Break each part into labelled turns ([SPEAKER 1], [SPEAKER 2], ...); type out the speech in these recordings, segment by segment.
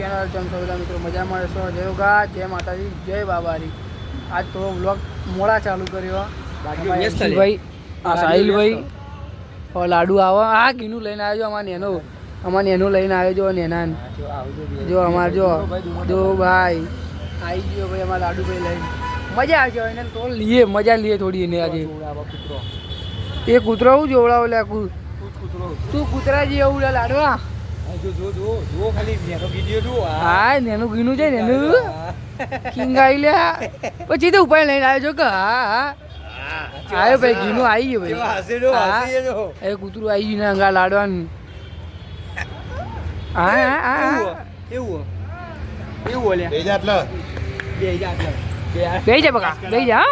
[SPEAKER 1] Channel ચમ સૌદા મિત્રો મજા મળે છો. જય યોગા, જય માતાજી, જય બાબારી. આજ થોડો વ્લોગ મોડા ચાલુ કર્યો. ભાઈ આ સાહિલભાઈ લાડુ આવો. આ ઘીનું લઈને આવ્યો અમાર નેનું લઈને આવ્યો. જો નેના જો અમાર જો ભાઈ આવી ગયો ભાઈ અમારા લાડુ ભાઈ લઈને. મજા આવશે એને તો મજા લઈએ થોડી એને આજે. એ કૂતરો હું જોવડાવો લે તું કૂતરા જે એવું લાડવા. હા નેનું ઘીનું છે નેનું કિંગાઈ લે પછી તો ઉપાય લઈને આવ્યો છો કે હા આવ્યો ભાઈ ઘીનું આવી ગયું ભાઈ. એ કૂતરું આવી ગયું ને અંગા લાડવાનું. હા એવું બે જા બકા બે જા.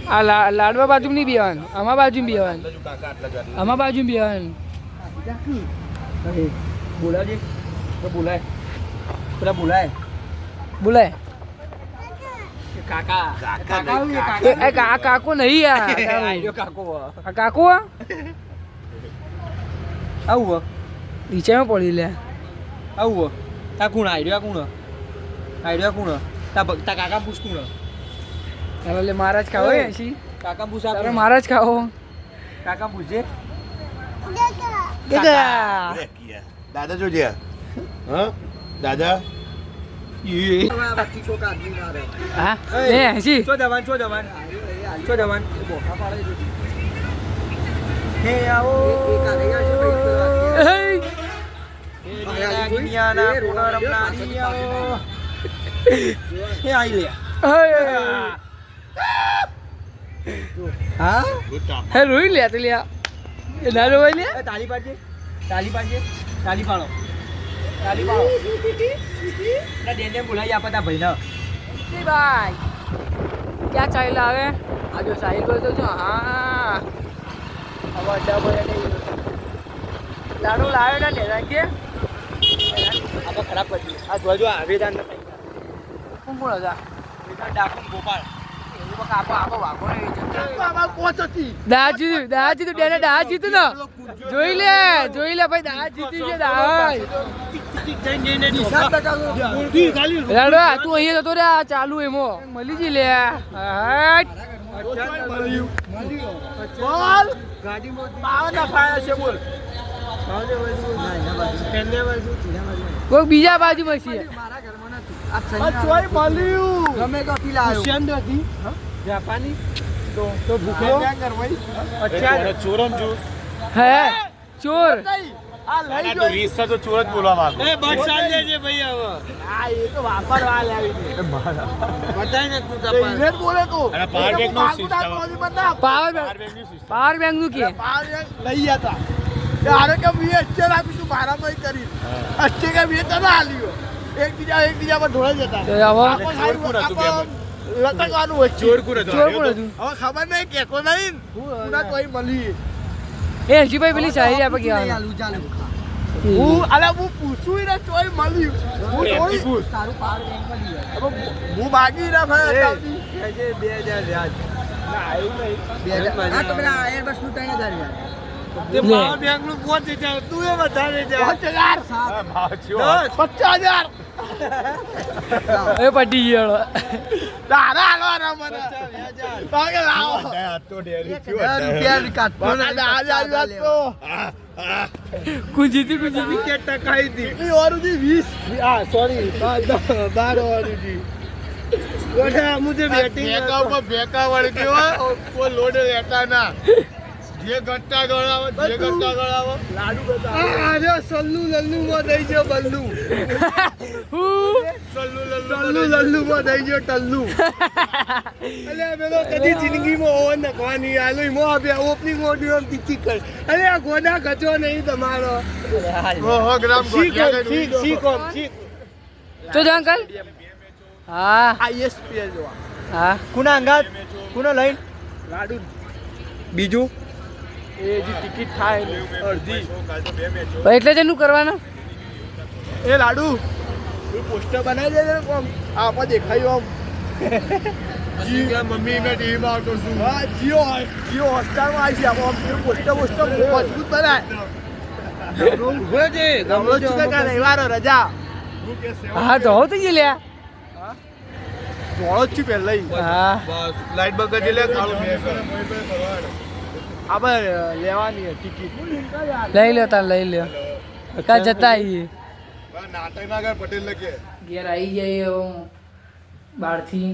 [SPEAKER 1] આ લાડવા બાજુ નહીં બેવાનું, આમાં બાજુ બેવાનું, આમાં બાજુ બેવાનું. બોલાય કાકો નહીં યાર કાકો આવું નીચેમાં પડી લે આવું તા કોણ આઈડિયા કોણ તા કાકા પૂછ કોણ ચાલો મારા જ ખાવો એસી કાકા પૂછ મારા જ ખાવો કાકા પૂછે
[SPEAKER 2] દાદા જોજે હા દાદા
[SPEAKER 1] રોઈ લે તો લ્યા એ ના રોવાય લે.
[SPEAKER 3] તાલી પાડજે તાલી પાડો ડેને બોલાવી આપતા ભાઈ ના
[SPEAKER 1] ભાઈ ક્યાં ચાલ્યા આવે આજો સાહિલ ભાઈ તો જો હા હવે અડ્ડા પર લાડુ લાવ્યો ને રાખીએ
[SPEAKER 3] આપણે ખરાબ કરી આ જોજો આવેદાન
[SPEAKER 1] કોણ હતા
[SPEAKER 3] ડાકુ ગોપાળ
[SPEAKER 1] દાજી તો ડેને દાજ જીતું ને જોઈ લે ભાઈ દાજ જીતી છે દાજ. તું અહીંયા જતો રે ચાલુ એમો મળી જી લે કોઈ બીજા બાજુમાં છે.
[SPEAKER 3] જાપાની તો
[SPEAKER 1] હે ચોર
[SPEAKER 2] આ રીસા તો ચોર જ બોલવા માંગો
[SPEAKER 3] એ બસ ચાલે છે ભાઈ હવે
[SPEAKER 2] આ એ તો વાપરવા લાવી દે
[SPEAKER 3] બતાય ને તું
[SPEAKER 2] એ બોલે તો
[SPEAKER 4] અને પાવર બેંક નો સિસ્ટમ
[SPEAKER 1] પાવર બેંક નું કે
[SPEAKER 2] લઈ જતા આરે કે વી અચ્છા આપી તું ભારામાં કરી અચ્છે કે વી તને આલ્યો એકબીજા પર ઢોળાઈ જતા લટકવાનું હોય
[SPEAKER 4] ચોર કોણ હતો
[SPEAKER 1] હતું
[SPEAKER 2] હવે ખબર નહીં કેતો નહીં પૂરા કોઈ મળી
[SPEAKER 1] એ હજીભાઈ પેલી શાયરી આપે ગયા
[SPEAKER 2] હું પૂછું ને તોય મળ્યું હું બાકી ના ભાઈ
[SPEAKER 3] 2000 વ્યાજ
[SPEAKER 2] પાવર બેંક નું 5000 તું એ વધારે જા 50,000
[SPEAKER 1] એ પટી ગયો
[SPEAKER 2] દાદા હાલવાના મને પાગે લાવો
[SPEAKER 4] તો ડેરી
[SPEAKER 2] રૂપિયા કાઢતો ના દાદા આવ્યો તો
[SPEAKER 1] કુંજીતી
[SPEAKER 2] વિકેટ ટકાઈ હતી કેટલી ઓવરથી 20 આ સોરી 12 ઓવરથી ગોઠા મુજે બેટિંગ બેકા ઉપર બેકા વળ ગયો કોઈ લોડ લેતા ના જે ગટ્ટા ગળાવો લાડુ બતા આજો સલ્લુ લલ્લુ માં દઈ જો બલ્લુ સલ્લુ લલ્લુ માં દઈ જો ટલ્લુ અલે મેલો કદી જિંદગીમાં ઓવર નખવાની આલો મો આપે ઓપનિંગ ઓડિયો ટીકી કર અલે આ ગોડા ગચો નહીં તમારો 100 ગ્રામ ગોઠિયા શીખ
[SPEAKER 1] તો જો અંકલ હા
[SPEAKER 2] આઈએસપીએલ જોવા
[SPEAKER 1] હા
[SPEAKER 3] કુના અંગાત કુનો લઈને
[SPEAKER 2] લાડુ
[SPEAKER 3] બીજું
[SPEAKER 2] એ જે ટિકિટ થાય અડધી
[SPEAKER 1] એટલે જ એનું કરવાના
[SPEAKER 2] એ લાડુ તું પોસ્ટર બનાવી દે કોમ આપા દેખાયું આમ જી મમ્મી મે ટીવી માં આવતો છું હા જીઓ હોસ્ટાર માં આવી છે આમ પોસ્ટર મજબૂત બનાય ગમલો છે રવિવાર રજા
[SPEAKER 1] હા તો હોતી જ લ્યા
[SPEAKER 2] મોળો જ છું પહેલા
[SPEAKER 1] હા
[SPEAKER 2] બસ લાઈટ બગડી લે કાળું આપણે લેવાની ટિકિટ
[SPEAKER 1] લઈ લ્યો તાર લઈ લ્યો કાં જતા આવીએ
[SPEAKER 2] નાટક ના કર પટેલ લખે
[SPEAKER 1] ઘેર આવી જઈએ હવે બહારથી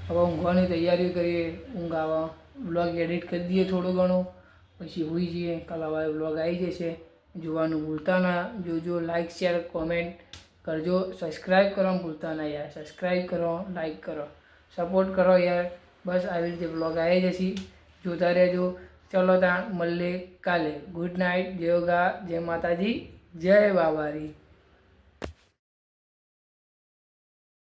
[SPEAKER 1] હવે ઊંઘવાની તૈયારી કરીએ ઊંઘ આવે વ્લોગ એડિટ કરી દઈએ થોડું ઘણું પછી હોઈ જઈએ કાલ હવે વ્લોગ આવી જશે જોવાનું ભૂલતા ના જોજો લાઈક શેર કોમેન્ટ કરજો સબસ્ક્રાઈબ કરવાનું ભૂલતા ના યાર સબસ્ક્રાઈબ કરો લાઈક કરો સપોર્ટ કરો યાર બસ આવી રીતે વ્લોગ આવી જશે જોતા રહેજો ચલો ત્યાં મળીએ કાલે ગુડ નાઇટ જય ગા જય માતાજી જય બાબારી